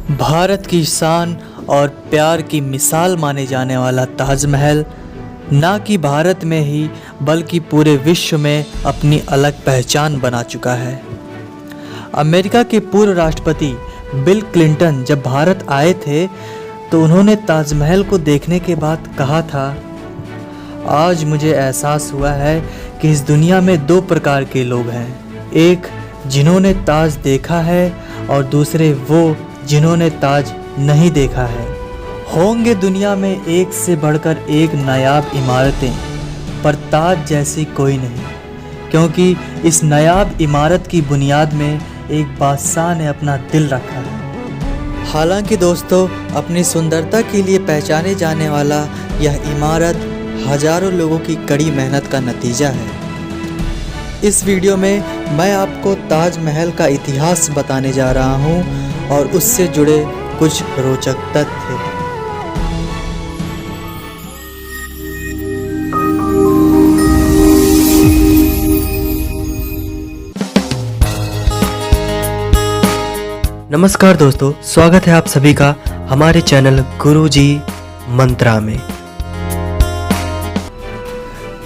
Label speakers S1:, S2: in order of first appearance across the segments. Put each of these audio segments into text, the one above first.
S1: भारत की शान और प्यार की मिसाल माने जाने वाला ताजमहल ना कि भारत में ही बल्कि पूरे विश्व में अपनी अलग पहचान बना चुका है। अमेरिका के पूर्व राष्ट्रपति बिल क्लिंटन जब भारत आए थे तो उन्होंने ताजमहल को देखने के बाद कहा था, आज मुझे एहसास हुआ है कि इस दुनिया में दो प्रकार के लोग हैं, एक जिन्होंने ताज देखा है और दूसरे वो जिन्होंने ताज नहीं देखा है। होंगे दुनिया में एक से बढ़कर एक नायाब इमारतें, पर ताज जैसी कोई नहीं, क्योंकि इस नायाब इमारत की बुनियाद में एक बादशाह ने अपना दिल रखा है। हालांकि दोस्तों, अपनी सुंदरता के लिए पहचाने जाने वाला यह इमारत हजारों लोगों की कड़ी मेहनत का नतीजा है। इस वीडियो में मैं आपको ताजमहल का इतिहास बताने जा रहा हूं और उससे जुड़े कुछ रोचक तथ्य। नमस्कार दोस्तों, स्वागत है आप सभी का हमारे चैनल गुरुजी मंत्रा में।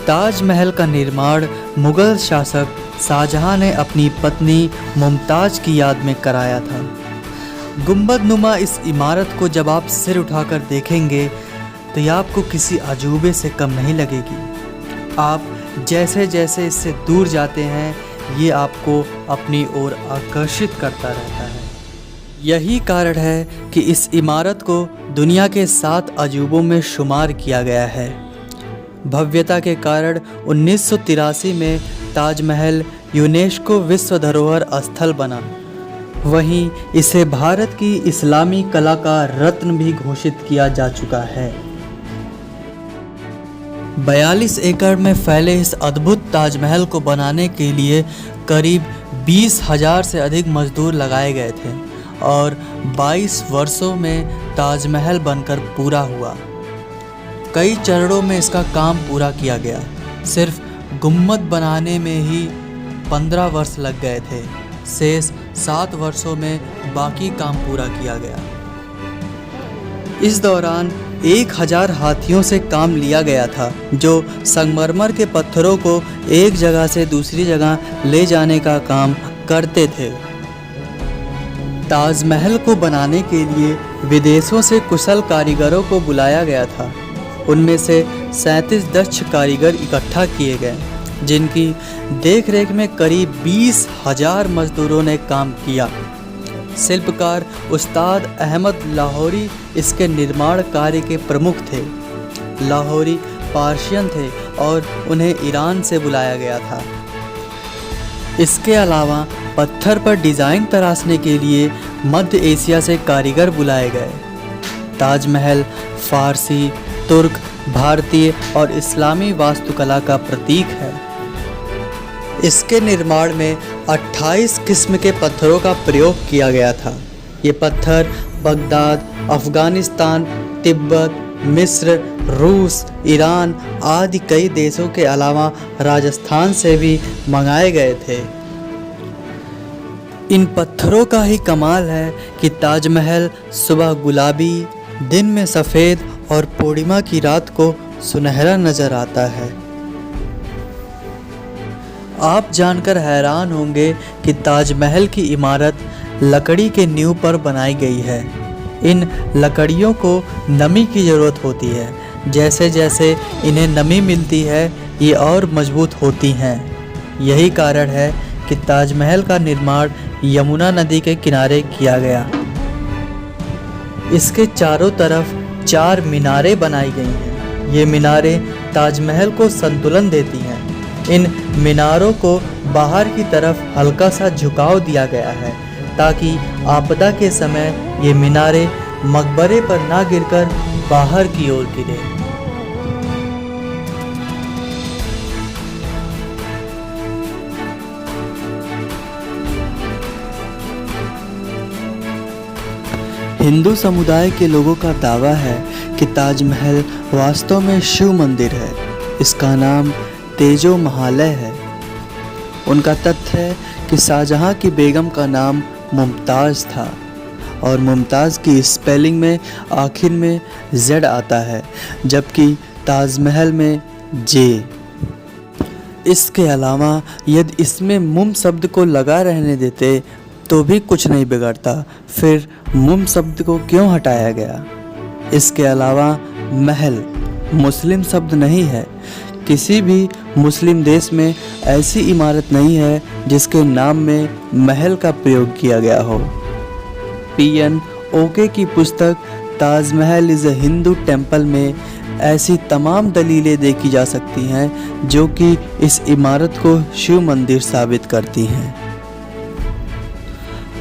S1: ताजमहल का निर्माण मुगल शासक शाहजहां ने अपनी पत्नी मुमताज की याद में कराया था। गुंबद नुमा इस इमारत को जब आप सिर उठाकर देखेंगे तो यह आपको किसी अजूबे से कम नहीं लगेगी। आप जैसे जैसे इससे दूर जाते हैं ये आपको अपनी ओर आकर्षित करता रहता है। यही कारण है कि इस इमारत को दुनिया के 7 अजूबों में शुमार किया गया है। भव्यता के कारण 1983 में ताजमहल यूनेस्को विश्व धरोहर स्थल बना। वहीं इसे भारत की इस्लामी कला का रत्न भी घोषित किया जा चुका है। 42 एकड़ में फैले इस अद्भुत ताजमहल को बनाने के लिए करीब 20,000 से अधिक मजदूर लगाए गए थे और 22 वर्षों में ताजमहल बनकर पूरा हुआ। कई चरणों में इसका काम पूरा किया गया। सिर्फ गुम्बद बनाने में ही 15 वर्ष लग गए थे। शेष 7 वर्षों में बाकी काम पूरा किया गया। इस दौरान 1000 हाथियों से काम लिया गया था, जो संगमरमर के पत्थरों को एक जगह से दूसरी जगह ले जाने का काम करते थे। ताजमहल को बनाने के लिए विदेशों से कुशल कारीगरों को बुलाया गया था। उनमें से 37 दक्ष कारीगर इकट्ठा किए गए, जिनकी देखरेख में करीब 20,000 मजदूरों ने काम किया। शिल्पकार उस्ताद अहमद लाहौरी इसके निर्माण कार्य के प्रमुख थे। लाहौरी पार्शियन थे और उन्हें ईरान से बुलाया गया था। इसके अलावा पत्थर पर डिज़ाइन तराशने के लिए मध्य एशिया से कारीगर बुलाए गए। ताजमहल फारसी, तुर्क, भारतीय और इस्लामी वास्तुकला का प्रतीक है। इसके निर्माण में 28 किस्म के पत्थरों का प्रयोग किया गया था। ये पत्थर बगदाद, अफ़गानिस्तान, तिब्बत, मिस्र, रूस, ईरान आदि कई देशों के अलावा राजस्थान से भी मंगाए गए थे। इन पत्थरों का ही कमाल है कि ताजमहल सुबह गुलाबी, दिन में सफ़ेद और पूर्णिमा की रात को सुनहरा नज़र आता है। आप जानकर हैरान होंगे कि ताजमहल की इमारत लकड़ी के नींव पर बनाई गई है। इन लकड़ियों को नमी की ज़रूरत होती है। जैसे जैसे इन्हें नमी मिलती है ये और मजबूत होती हैं। यही कारण है कि ताजमहल का निर्माण यमुना नदी के किनारे किया गया। इसके चारों तरफ 4 मीनारें बनाई गई हैं। ये मीनारें ताजमहल को संतुलन देती हैं। इन मीनारों को बाहर की तरफ हल्का सा झुकाव दिया गया है ताकि आपदा के समय ये मीनारें मकबरे पर ना गिरकर बाहर की ओर गिरे। हिंदू समुदाय के लोगों का दावा है कि ताजमहल वास्तव में शिव मंदिर है। इसका नाम तेजो महालय है। उनका तथ्य है कि शाहजहां की बेगम का नाम मुमताज़ था
S2: और मुमताज़ की स्पेलिंग में आखिर में Z आता है, जबकि ताजमहल में J। इसके अलावा यदि इसमें मुम शब्द को लगा रहने देते तो भी कुछ नहीं बिगड़ता, फिर मुम शब्द को क्यों हटाया गया? इसके अलावा महल मुस्लिम शब्द नहीं है। किसी भी मुस्लिम देश में ऐसी इमारत नहीं है जिसके नाम में महल का प्रयोग किया गया हो। PN ओके की पुस्तक Taj Mahal is a Hindu temple में ऐसी तमाम दलीलें देखी जा सकती हैं जो कि इस इमारत को शिव मंदिर साबित करती हैं।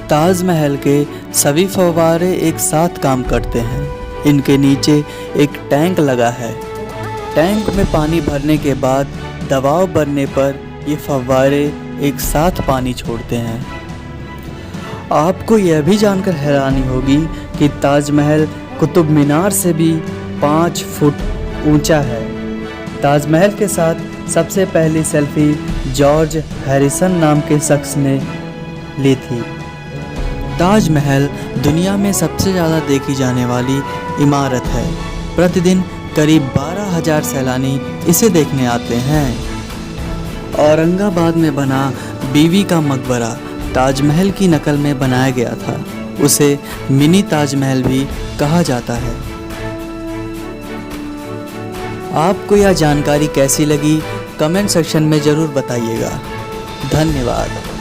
S2: ताजमहल के सभी फव्वारे एक साथ काम करते हैं। इनके नीचे एक टैंक लगा है। टैंक में पानी भरने के बाद दबाव बढ़ने पर ये फव्वारे एक साथ पानी छोड़ते हैं। आपको यह भी जानकर हैरानी होगी कि ताजमहल कुतुब मीनार से भी 5 फुट ऊंचा है। ताजमहल के साथ सबसे पहली सेल्फी जॉर्ज हैरिसन नाम के शख्स ने ली थी। ताजमहल दुनिया में सबसे ज़्यादा देखी जाने वाली इमारत है। प्रतिदिन करीब 12,000 सैलानी इसे देखने आते हैं। औरंगाबाद में बना बीवी का मकबरा ताजमहल की नकल में बनाया गया था। उसे मिनी ताजमहल भी कहा जाता है। आपको यह जानकारी कैसी लगी कमेंट सेक्शन में ज़रूर बताइएगा। धन्यवाद।